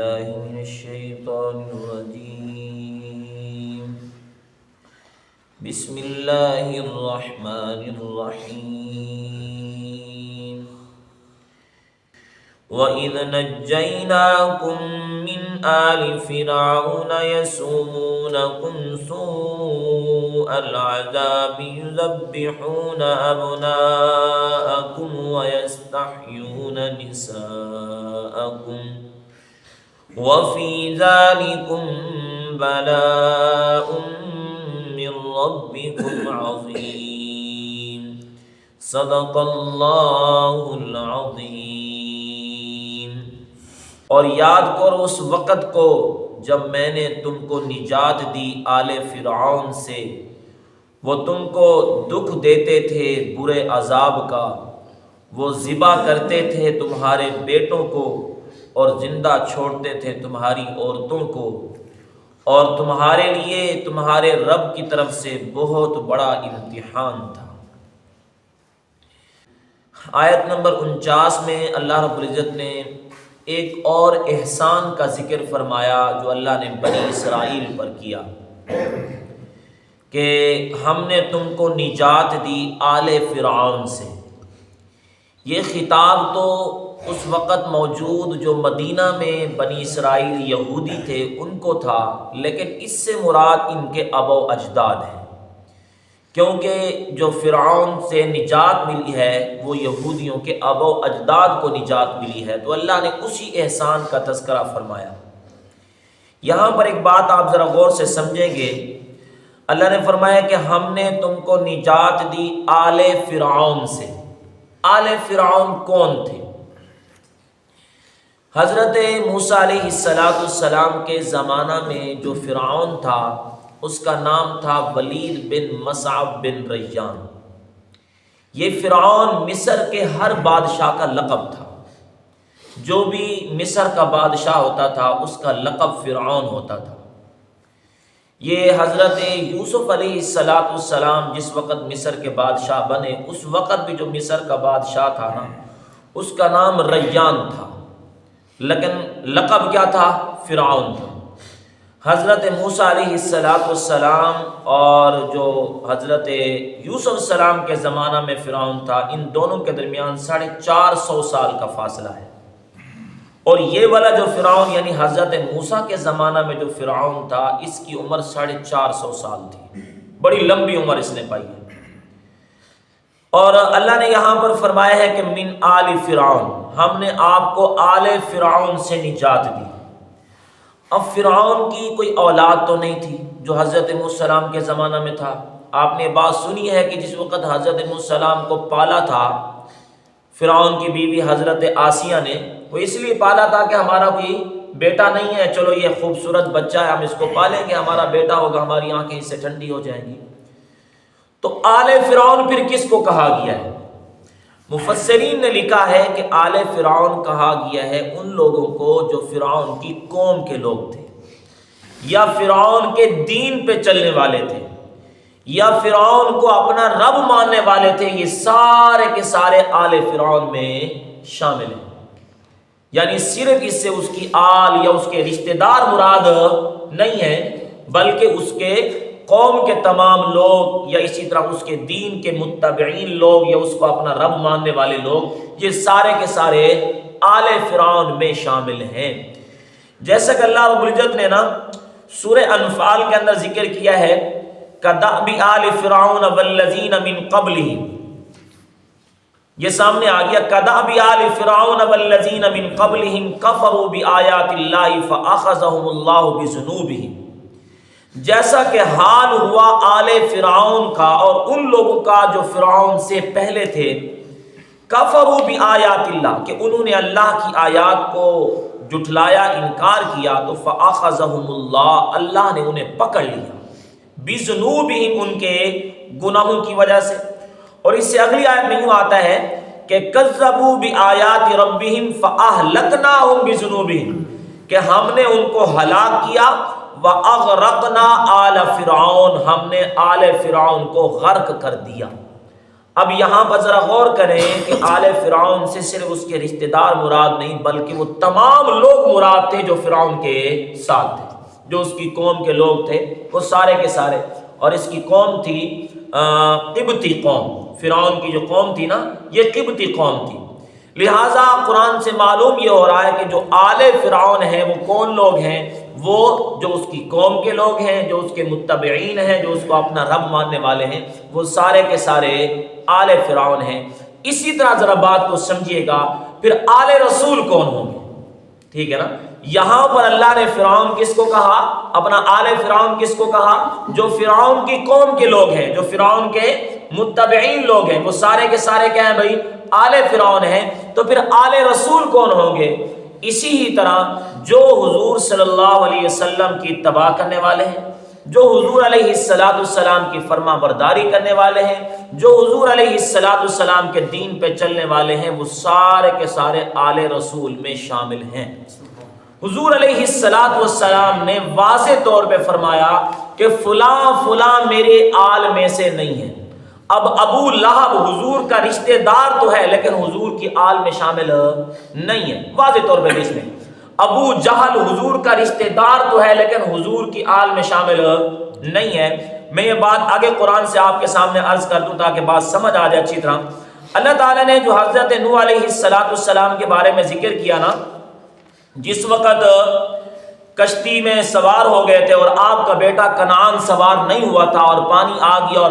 بالله من الشيطان الرجيم. بسم الله الرحمن الرحيم. وَإِذْ نَجَّيْنَاكُمْ مِنْ آلِ فِرْعَوْنَ يَسُومُونَكُمْ سُوءَ الْعَذَابِ يُذَبِّحُونَ أَبْنَاءَكُمْ وَيَسْتَحْيُونَ نِسَاءَكُمْ وَفِي ذَلِكُمْ بَلَاءٌ مِّن رَّبِّكُمْ عَظِيمٌ. صدق اللہ العظیم. اور یاد کرو اس وقت کو جب میں نے تم کو نجات دی آل فرعون سے. وہ تم کو دکھ دیتے تھے برے عذاب کا، وہ ذبح کرتے تھے تمہارے بیٹوں کو اور زندہ چھوڑتے تھے تمہاری عورتوں کو، اور تمہارے لیے تمہارے رب کی طرف سے بہت بڑا امتحان تھا. آیت نمبر 49 میں اللہ رب العزت نے ایک اور احسان کا ذکر فرمایا جو اللہ نے بنی اسرائیل پر کیا، کہ ہم نے تم کو نجات دی آل فرعون سے. یہ خطاب تو اس وقت موجود جو مدینہ میں بنی اسرائیل یہودی تھے ان کو تھا، لیکن اس سے مراد ان کے آبا و اجداد ہیں، کیونکہ جو فرعون سے نجات ملی ہے وہ یہودیوں کے آبا و اجداد کو نجات ملی ہے. تو اللہ نے اسی احسان کا تذکرہ فرمایا. یہاں پر ایک بات آپ ذرا غور سے سمجھیں گے. اللہ نے فرمایا کہ ہم نے تم کو نجات دی آل فرعون سے. آل فرعون کون تھے؟ حضرت موسیٰ علیہ السلام کے زمانہ میں جو فرعون تھا اس کا نام تھا ولید بن مصعب بن ریان. یہ فرعون مصر کے ہر بادشاہ کا لقب تھا. جو بھی مصر کا بادشاہ ہوتا تھا اس کا لقب فرعون ہوتا تھا. یہ حضرت یوسف علیہ السلام جس وقت مصر کے بادشاہ بنے اس وقت بھی جو مصر کا بادشاہ تھا نا اس کا نام ریان تھا، لیکن لقب کیا تھا؟ فرعون تھا. حضرت موسیٰ علیہ السلام اور جو حضرت یوسف السلام کے زمانہ میں فرعون تھا، ان دونوں کے درمیان 450 سال کا فاصلہ ہے. اور یہ والا جو فرعون یعنی حضرت موسیٰ کے زمانہ میں جو فرعون تھا اس کی عمر 450 سال تھی. بڑی لمبی عمر اس نے پائی ہے. اور اللہ نے یہاں پر فرمایا ہے کہ من آل فرعون، ہم نے آپ کو آل فرعون سے نجات دی. اب فرعون کی کوئی اولاد تو نہیں تھی جو حضرت موسیٰ علیہ السلام کے زمانہ میں تھا. آپ نے بات سنی ہے کہ جس وقت حضرت موسیٰ علیہ السلام کو پالا تھا فرعون کی بیوی حضرت آسیہ نے، وہ اس لیے پالا تھا کہ ہمارا کوئی بیٹا نہیں ہے، چلو یہ خوبصورت بچہ ہے ہم اس کو پالیں گے، ہمارا بیٹا ہوگا، ہماری آنکھیں اس سے ٹھنڈی ہو جائیں گی. تو آل فرعون پھر کس کو کہا گیا ہے؟ مفسرین نے لکھا ہے کہ آل فرعون کہا گیا ہے ان لوگوں کو جو فرعون کی قوم کے لوگ تھے، یا فرعون کے دین پہ چلنے والے تھے، یا فرعون کو اپنا رب ماننے والے تھے. یہ سارے کے سارے آل فرعون میں شامل ہیں. یعنی صرف اس سے اس کی آل یا اس کے رشتہ دار مراد نہیں ہے، بلکہ اس کے قوم کے تمام لوگ یا اسی طرح اس کے دین کے متبعین لوگ یا اس کو اپنا رب ماننے والے لوگ، یہ سارے کے سارے آل فرعون میں شامل ہیں. جیسا کہ اللہ رب العزت نے نا سورہ انفال کے اندر ذکر کیا ہے کَدَأْبِ آلِ فِرْعَوْنَ وَالَّذِينَ مِن قَبْلِهِمْ، یہ سامنے آ گیا کَدَأْبِ آلِ فِرْعَوْنَ وَالَّذِينَ مِن قَبْلِهِمْ كَفَرُوا بِآيَاتِ اللَّهِ فَأَخَذَهُمُ اللَّهُ بِذُنُوبِهِمْ. جیسا کہ حال ہوا آل فرعون کا اور ان لوگوں کا جو فرعون سے پہلے تھے، کفروا بآیات اللہ، کہ انہوں نے اللہ کی آیات کو جھٹلایا، انکار کیا، تو فاخذہم اللہ، اللہ نے انہیں پکڑ لیا، بذنوبہم، ان کے گناہوں کی وجہ سے. اور اس سے اگلی آیت میں یوں آتا ہے کہ کذبوا بآیات ربہم فاہلکناہم بذنوبہم، کہ ہم نے ان کو ہلاک کیا، وَأَغْرَقْنَا آلَ فِرْعَوْنَ، ہم نے آل فرعون کو غرق کر دیا. اب یہاں پر ذرا غور کریں کہ آل فرعون سے صرف اس کے رشتہ دار مراد نہیں بلکہ وہ تمام لوگ مراد تھے جو فرعون کے ساتھ تھے، جو اس کی قوم کے لوگ تھے وہ سارے کے سارے. اور اس کی قوم تھی قبطی قوم. فرعون کی جو قوم تھی نا یہ قبطی قوم تھی. لہٰذا قرآن سے معلوم یہ ہو رہا ہے کہ جو آل فرعون ہیں وہ کون لوگ ہیں؟ وہ جو اس کی قوم کے لوگ ہیں، جو اس کے متبعین ہیں، جو اس کو اپنا رب ماننے والے ہیں، وہ سارے کے سارے آل فرعون ہیں. اسی طرح ذرا بات کو سمجھیے گا. پھر آل رسول کون ہوں گے؟ ٹھیک ہے نا. یہاں پر اللہ نے فرعون کس کو کہا؟ اپنا آل فرعون کس کو کہا؟ جو فرعون کی قوم کے لوگ ہیں، جو فرعون کے متبعین لوگ ہیں، وہ سارے کے سارے کیا ہیں بھائی؟ آل فرعون ہیں. تو پھر آل رسول کون ہوں گے؟ اسی ہی طرح جو حضور صلی اللہ علیہ وسلم کی اتباع کرنے والے ہیں، جو حضور علیہ السلام کی فرما برداری کرنے والے ہیں، جو حضور علیہ السلام کے دین پہ چلنے والے ہیں، وہ سارے کے سارے آل رسول میں شامل ہیں. حضور علیہ السلام نے واضح طور پہ فرمایا کہ فلاں فلاں میرے آل میں سے نہیں ہے. اب ابو لہب حضور کا رشتہ دار تو ہے لیکن حضور کی آل میں شامل نہیں ہے. واضح طور پہ اس میں ابو جہل حضور کا رشتہ دار تو ہے لیکن حضور کی آل میں شامل نہیں ہے. میں یہ بات آگے قرآن سے آپ کے سامنے عرض کر دوں تاکہ بات سمجھ آ جائے اچھی طرح. اللہ تعالیٰ نے جو حضرت نوح علیہ السلام کے بارے میں ذکر کیا نا، جس وقت کشتی میں سوار ہو گئے تھے اور آپ کا بیٹا کنعان سوار نہیں ہوا تھا اور پانی آ گیا اور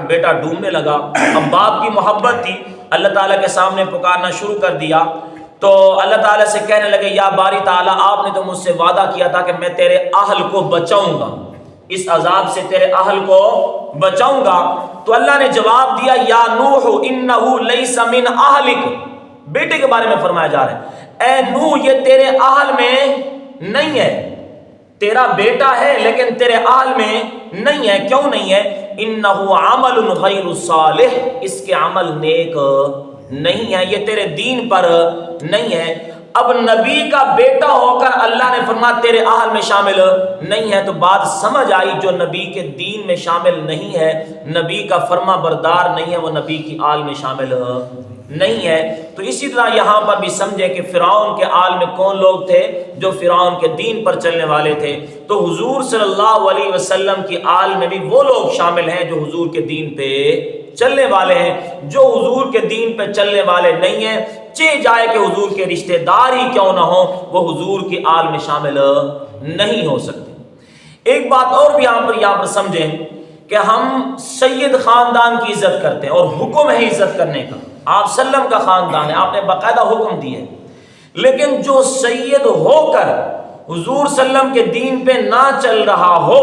بیٹا ڈوبنے لگا. اب باپ کی محبت تھی، اللہ تعالیٰ کے سامنے پکارنا شروع کر دیا. تو اللہ تعالیٰ سے کہنے لگے یا باری تعالیٰ، آپ نے تو مجھ سے وعدہ کیا تھا کہ میں تیرے اہل کو بچاؤں گا، اس عذاب سے تیرے اہل کو بچاؤں گا. تو اللہ نے جواب دیا یا نوح انہ لیس من اہلک. بیٹے کے بارے میں فرمایا جا رہا ہے اے نوح یہ تیرے اہل میں نہیں ہے، تیرا بیٹا ہے لیکن تیرے اہل میں نہیں ہے. کیوں نہیں ہے؟ انہ عمل غیر صالح، اس کے عمل نیک نہیں ہے، یہ تیرے دین پر نہیں ہے. اب نبی کا بیٹا ہو کر اللہ نے فرمایا تیرے اہل میں شامل نہیں ہے، تو بات سمجھ آئی جو نبی کے دین میں شامل نہیں ہے، نبی کا فرما بردار نہیں ہے، وہ نبی کی آل میں شامل نہیں ہے. تو اسی طرح یہاں پر بھی سمجھے کہ فرعون کے آل میں کون لوگ تھے؟ جو فرعون کے دین پر چلنے والے تھے. تو حضور صلی اللہ علیہ وسلم کی آل میں بھی وہ لوگ شامل ہیں جو حضور کے دین پہ چلنے والے ہیں. جو حضور کے دین پہ چلنے والے نہیں ہیں، چاہے جائے کہ حضور کے رشتہ دار ہی کیوں نہ ہو، وہ حضور کی آل میں شامل نہیں ہو سکتے. ایک بات اور بھی یہاں پر سمجھیں کہ ہم سید خاندان کی عزت کرتے ہیں اور حکم ہے عزت کرنے کا. آپ سلم کا خاندان ہے، آپ نے باقاعدہ حکم دیے، لیکن جو سید ہو کر حضور سلم کے دین پہ نہ چل رہا ہو،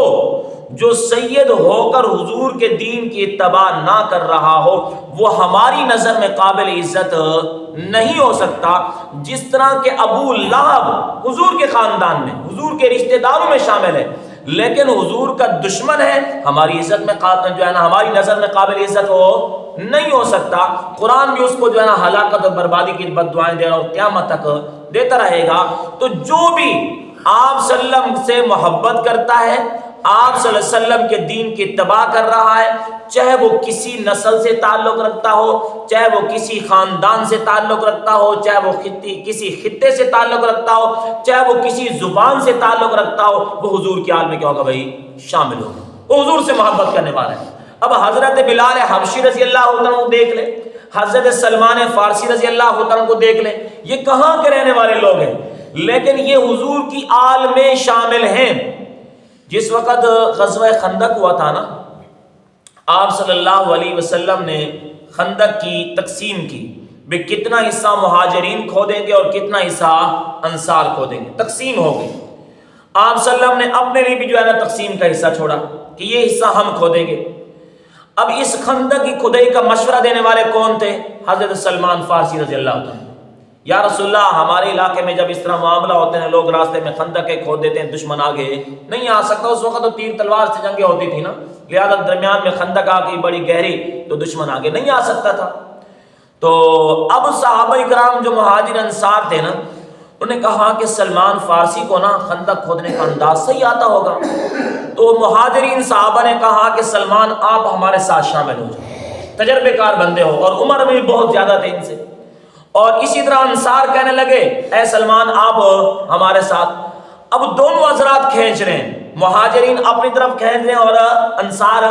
جو سید ہو کر حضور کے دین کی اتباع نہ کر رہا ہو، وہ ہماری نظر میں قابل عزت نہیں ہو سکتا. جس طرح کہ ابو لہب حضور کے خاندان میں، حضور کے رشتہ داروں میں شامل ہے لیکن حضور کا دشمن ہے، ہماری عزت میں جو ہے نا ہماری نظر میں قابل عزت ہو نہیں ہو سکتا. قرآن بھی اس کو جو ہے نا ہلاکت اور بربادی کی بد دعائیں دے رہا اور قیامت تک دیتا رہے گا. تو جو بھی آپ صلی اللہ علیہ وسلم سے محبت کرتا ہے، آپ صلی اللہ علیہ وسلم کے دین کی اتباع کر رہا ہے، چاہے وہ کسی نسل سے تعلق رکھتا ہو، چاہے وہ کسی خاندان سے تعلق رکھتا ہو، چاہے وہ کسی خطے سے تعلق رکھتا ہو، چاہے وہ کسی زبان سے تعلق رکھتا ہو، وہ حضور کی آل میں کیا ہوگا بھائی؟ شامل ہوگا. وہ حضور سے محبت کرنے والا ہے. اب حضرت بلال حبشی رضی اللہ عنہ کو دیکھ لیں، حضرت سلمان فارسی رضی اللہ عنہ کو دیکھ لیں، یہ کہاں کے رہنے والے لوگ ہیں لیکن یہ حضور کی آل میں شامل ہیں. جس وقت غزوہ خندق ہوا تھا نا، آپ صلی اللہ علیہ وسلم نے خندق کی تقسیم کی، بے کتنا حصہ مہاجرین کھو دیں گے اور کتنا حصہ انصار کھو دیں گے. تقسیم ہو گئی. آپ صلی اللہ علیہ وسلم نے اپنے لیے بھی جو ہے نا تقسیم کا حصہ چھوڑا کہ یہ حصہ ہم کھو دیں گے. اب اس خندق کی کھدائی کا مشورہ دینے والے کون تھے؟ حضرت سلمان فارسی رضی اللہ عنہ. یا رسول اللہ، ہمارے علاقے میں جب اس طرح معاملہ ہوتے ہیں، لوگ راستے میں خندقیں کھود دیتے ہیں، دشمن آگے نہیں آ سکتا. اس وقت تو تیر تلوار سے جنگیں ہوتی تھی نا، لہذا درمیان میں خندق آ گئی بڑی گہری تو دشمن آگے نہیں آ سکتا تھا. تو اب صحابہ اکرام جو مہاجر انصار تھے نا، انہوں نے کہا کہ سلمان فارسی کو نا خندق کھودنے کا انداز صحیح آتا ہوگا. تو مہاجرین صحابہ نے کہا کہ سلمان آپ ہمارے ساتھ شامل ہو جائیں. تجربے کار بندے ہو، اور عمر میں بھی بہت زیادہ تھے ان سے۔ اور اسی طرح انصار کہنے لگے اے سلمان آپ ہمارے ساتھ۔ اب دونوں حضرات کھینچ رہے ہیں، مہاجرین اپنی طرف کھینچ رہے ہیں اور انصار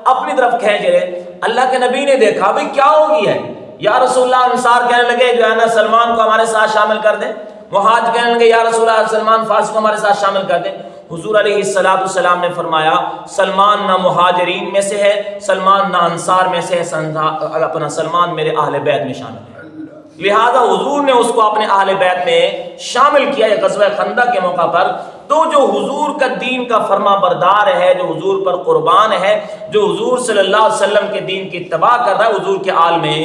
اپنی طرف کھینچ رہے ہیں۔ اللہ کے نبی نے دیکھا بھئی کیا ہو گئی ہے؟ یا رسول اللہ، انصار کہنے لگے جو ہے نا سلمان کو ہمارے ساتھ شامل کر دیں، مہاجر کہنے لگے یا رسول اللہ سلمان فارس کو ہمارے ساتھ شامل کر دیں۔ حضور علیہ السلام نے فرمایا سلمان نہ مہاجرین میں سے ہے، سلمان نہ انصار میں سے ہے، اپنا سلمان میرے اہل بیت میں شامل ہے۔ لہذا حضور نے اس کو اپنے اہل بیت میں شامل کیا۔ یہ غزوہ خندق کے موقع پر تو جو حضور کا دین کا فرما بردار ہے، جو حضور پر قربان ہے، جو حضور صلی اللہ علیہ وسلم کے دین کی اتباع کر رہا ہے، حضور کے آل میں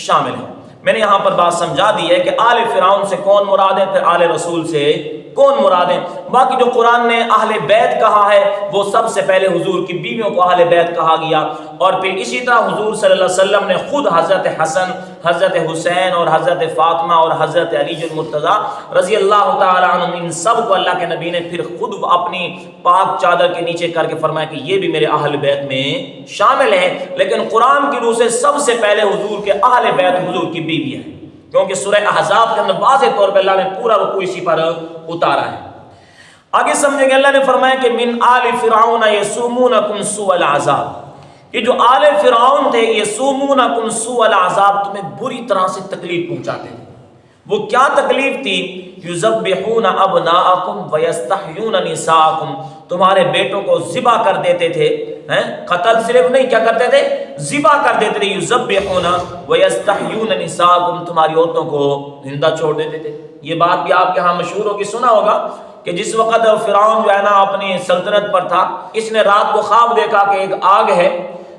شامل ہے۔ میں نے یہاں پر بات سمجھا دی ہے کہ آل فرعون سے کون مراد ہے، پھر آل رسول سے کون مراد ہے۔ باقی جو قرآن نے اہل بیت کہا ہے وہ سب سے پہلے حضور کی بیویوں کو اہل بیت کہا گیا، اور پھر اسی طرح حضور صلی اللہ علیہ وسلم نے خود حضرت حسن، حضرت حسین اور حضرت فاطمہ اور حضرت علی المرتضیٰ رضی اللہ تعالی عنہ، ان سب کو اللہ کے نبی نے پھر خود اپنی پاک چادر کے نیچے کر کے فرمایا کہ یہ بھی میرے اہل بیت میں شامل ہیں۔ لیکن قرآن کی روح سے سب سے پہلے حضور کے اہل بیت حضور کی بیوی ہے، کیونکہ سورہ احزاب کے اندر واضح طور پہ اللہ نے پورا رکوع اسی پر اتارا ہے۔ آگے سمجھیں گے اللہ نے فرمایا کہ من آل فرعون یسومونکم سوء العذاب، یہ جو آل فرعون تھے یسومونکم سوء العذاب، تمہیں بری طرح سے تکلیف پہنچاتے تھے۔ وہ کیا تکلیف تھی؟ یذبحون ابناءکم ویستحیون نساءکم، تمہارے بیٹوں کو ذبح کر دیتے تھے، قتل صرف نہیں، کیا کرتے تھے؟ ذبح کر دیتے تھے۔ یذبحون ویستحیون نساءکم، تمہاری عورتوں کو زندہ چھوڑ دیتے تھے۔ یہ بات بھی آپ کے ہاں مشہور ہوگی، سنا ہوگا کہ جس وقت فرعون جو ہے نا اپنی سلطنت پر تھا، اس نے رات کو خواب دیکھا کہ ایک آگ ہے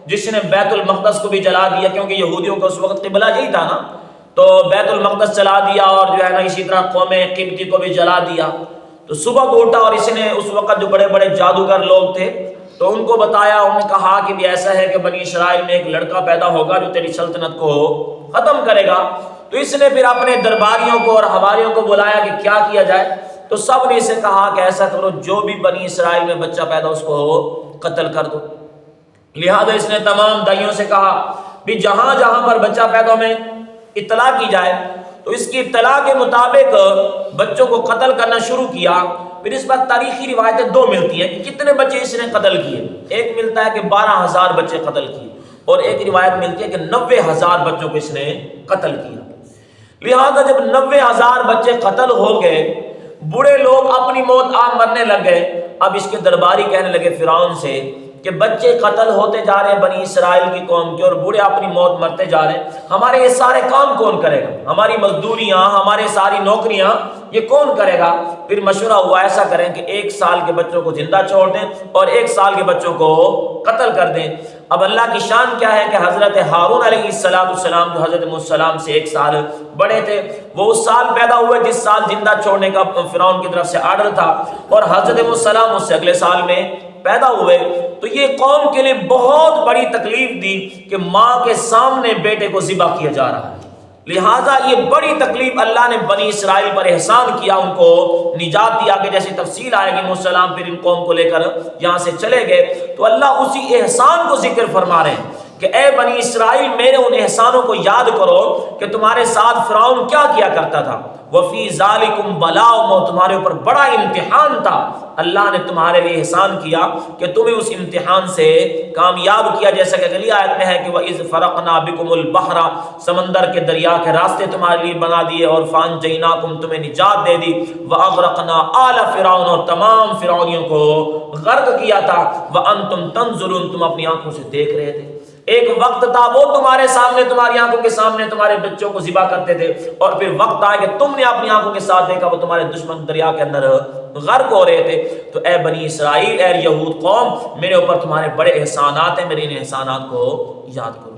جس نے بیت المقدس کو بھی جلا دیا، کیونکہ یہودیوں کا اس وقت قبلہ یہی تھا نا، تو بیت المقدس جلا دیا اور جو ہے نا اسی طرح قوم قبطی کو بھی جلا دیا۔ تو صبح کو اٹھا اور اس نے اس وقت جو بڑے بڑے جادوگر لوگ تھے تو ان کو بتایا، انہوں نے کہا کہ بھی ایسا ہے کہ بنی اسرائیل میں ایک لڑکا پیدا ہوگا جو تیری سلطنت کو ختم کرے گا۔ تو اس نے پھر اپنے درباریوں کو اور حواریوں کو بلایا کہ کیا کیا جائے، تو سب نے اسے کہا کہ ایسا کرو جو بھی بنی اسرائیل میں بچہ پیدا اس کو قتل کر دو۔ لہذا اس نے تمام دائیوں سے کہا بھی جہاں جہاں پر بچہ پیدا میں اطلاع کی جائے، تو اس کی اطلاع کے مطابق بچوں کو قتل کرنا شروع کیا۔ پھر اس بات تاریخی روایتیں دو ملتی ہیں کہ کتنے بچے اس نے قتل کیے۔ ایک ملتا ہے کہ 12,000 بچے قتل کیے، اور ایک روایت ملتی ہے کہ 90,000 بچوں کو اس نے قتل کیا۔ لہذا جب 90,000 بچے قتل ہو گئے، بوڑھے لوگ اپنی موت عام مرنے لگ گئے۔ اب اس کے درباری کہنے لگے فرعون سے کہ بچے قتل ہوتے جا رہے ہیں بنی اسرائیل کی قوم کے، اور بوڑھے اپنی موت مرتے جا رہے ہیں، ہمارے یہ سارے کام کون کرے گا؟ ہماری مزدوریاں، ہمارے ساری نوکریاں یہ کون کرے گا؟ پھر مشورہ ہوا ایسا کریں کہ 1 سال کے بچوں کو زندہ چھوڑ دیں اور 1 سال کے بچوں کو قتل کر دیں۔ اب اللہ کی شان کیا ہے کہ حضرت ہارون علیہ السلام جو حضرت موسیٰ علیہ السلام سے 1 سال بڑے تھے، وہ اس سال پیدا ہوئے جس سال زندہ چھوڑنے کا فرعون کی طرف سے آرڈر تھا، اور حضرت موسیٰ علیہ السلام اس سے اگلے سال میں پیدا ہوئے۔ تو یہ قوم کے لیے بہت بڑی تکلیف دی کہ ماں کے سامنے بیٹے کو ذبح کیا جا رہا ہے۔ لہٰذا یہ بڑی تکلیف اللہ نے بنی اسرائیل پر احسان کیا، ان کو نجات دیا کہ جیسے تفصیل آئے گی، موسیٰ علیہ السلام پھر ان قوم کو لے کر یہاں سے چلے گئے، تو اللہ اسی احسان کو ذکر فرما رہے ہیں کہ اے بنی اسرائیل میرے ان احسانوں کو یاد کرو کہ تمہارے ساتھ فرعون کیا کیا کرتا تھا۔ وفی ذالکم بلاء، تمہارے اوپر بڑا امتحان تھا، اللہ نے تمہارے لیے احسان کیا کہ تمہیں اس امتحان سے کامیاب کیا، جیسا کہ اگلی آیت میں ہے کہ وَإِذْ فَرَقْنَا بِكُمُ الْبَحْرَ، سمندر کے دریا کے راستے تمہارے لیے بنا دیے، اور فَأَنْجَيْنَاكُمْ، تمہیں نجات دے دی، وَأَغْرَقْنَا آلَ فِرْعَوْنَ، اور تمام فرعونیوں کو غرق کیا تھا، وَأَنْتُمْ تَنْظُرُونَ، تم اپنی آنکھوں سے دیکھ رہے تھے۔ ایک وقت تھا وہ تمہارے سامنے، تمہاری آنکھوں کے سامنے تمہارے بچوں کو ذبح کرتے تھے، اور پھر وقت آئے کہ تم نے اپنی آنکھوں کے ساتھ دیکھا وہ تمہارے دشمن دریا کے اندر غرق ہو رہے تھے۔ تو اے بنی اسرائیل، اے یہود قوم، میرے اوپر تمہارے بڑے احسانات ہیں، میرے ان احسانات کو یاد کرو۔